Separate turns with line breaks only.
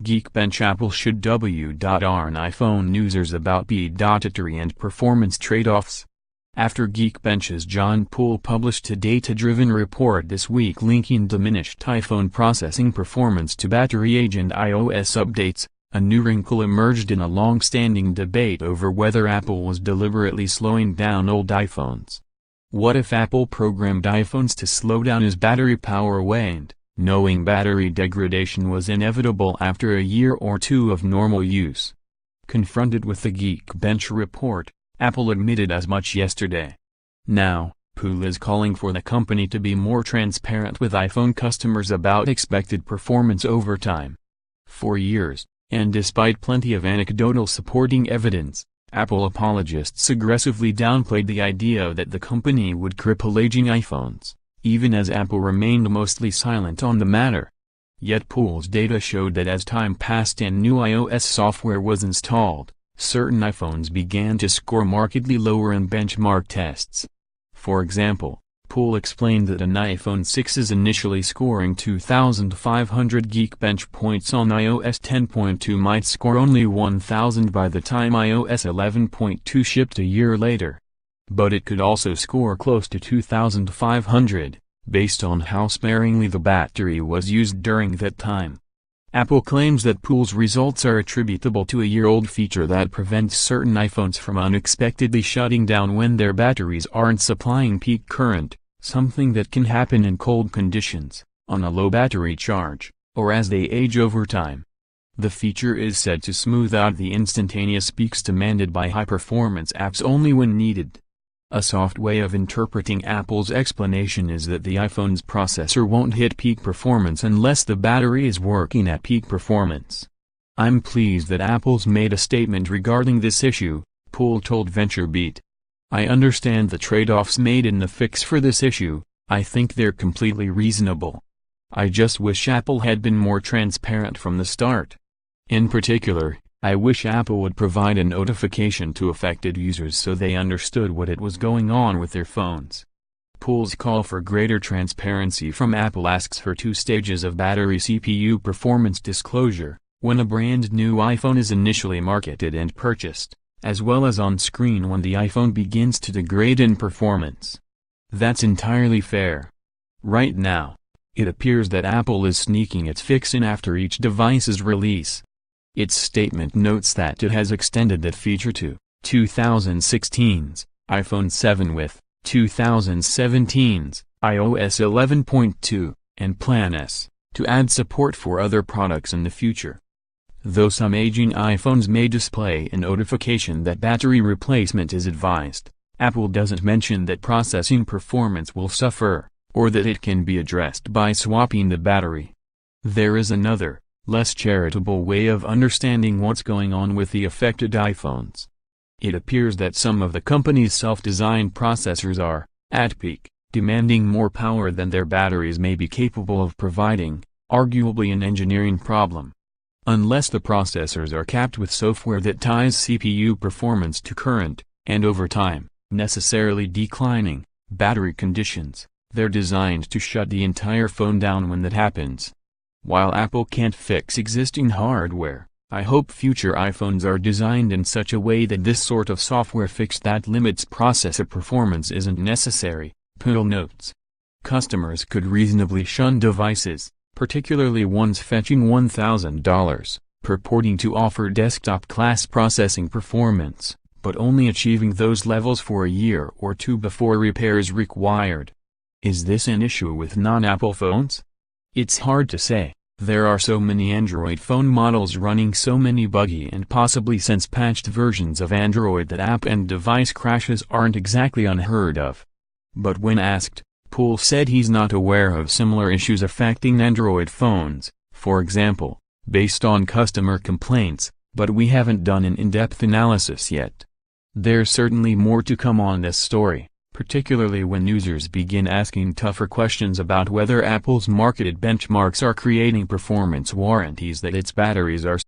Geekbench Apple should w.arn iPhone users about b.attery and performance trade-offs. After Geekbench's Yet Poole published a data-driven report this week linking diminished iPhone processing performance to battery age and iOS updates, a new wrinkle emerged in a long-standing debate over whether Apple was deliberately slowing down old iPhones. What if Apple programmed iPhones to slow down as battery power waned, knowing battery degradation was inevitable after a year or two of normal use? Confronted with the Geekbench report, Apple admitted as much yesterday. Now, Poole is calling for the company to be more transparent with iPhone customers about expected performance over time. For years, and despite plenty of anecdotal supporting evidence, Apple apologists aggressively downplayed the idea that the company would cripple aging iPhones, even as Apple remained mostly silent on the matter. Yet Poole's data showed that as time passed and new iOS software was installed, certain iPhones began to score markedly lower in benchmark tests. For example, Poole explained that an iPhone 6 is initially scoring 2,500 Geekbench points on iOS 10.2 might score only 1,000 by the time iOS 11.2 shipped a year later. But it could also score close to 2,500, based on how sparingly the battery was used during that time. Apple claims that Poole's results are attributable to a year-old feature that prevents certain iPhones from unexpectedly shutting down when their batteries aren't supplying peak current, something that can happen in cold conditions, on a low battery charge, or as they age over time. The feature is said to smooth out the instantaneous peaks demanded by high-performance apps only when needed. A soft way of interpreting Apple's explanation is that the iPhone's processor won't hit peak performance unless the battery is working at peak performance. "I'm pleased that Apple's made a statement regarding this issue," Poole told VentureBeat. "I understand the trade-offs made in the fix for this issue. I think they're completely reasonable. I just wish Apple had been more transparent from the start. In particular, I wish Apple would provide a notification to affected users so they understood what it was going on with their phones." Poole's call for greater transparency from Apple asks for 2 stages of battery CPU performance disclosure, when a brand new iPhone is initially marketed and purchased, as well as on screen when the iPhone begins to degrade in performance. That's entirely fair. Right now, it appears that Apple is sneaking its fix in after each device's release. Its statement notes that it has extended that feature to 2016's iPhone 7 with 2017's iOS 11.2, and plans to add support for other products in the future. Though some aging iPhones may display a notification that battery replacement is advised, Apple doesn't mention that processing performance will suffer, or that it can be addressed by swapping the battery. There is another, less charitable way of understanding what's going on with the affected iPhones. It appears that some of the company's self-designed processors are, at peak, demanding more power than their batteries may be capable of providing, arguably an engineering problem. Unless the processors are capped with software that ties CPU performance to current, and over time, necessarily declining, battery conditions, they're designed to shut the entire phone down when that happens. While Apple can't fix existing hardware, I hope future iPhones are designed in such a way that this sort of software fix that limits processor performance isn't necessary, Poole notes. Customers could reasonably shun devices, particularly ones fetching $1,000, purporting to offer desktop-class processing performance, but only achieving those levels for a year or two before repair is required. Is this an issue with non-Apple phones? It's hard to say. There are so many Android phone models running so many buggy and possibly since-patched versions of Android that app and device crashes aren't exactly unheard of. But when asked, Poole said he's not aware of similar issues affecting Android phones, for example, based on customer complaints, but we haven't done an in-depth analysis yet. There's certainly more to come on this story, particularly when users begin asking tougher questions about whether Apple's marketed benchmarks are creating performance warranties that its batteries are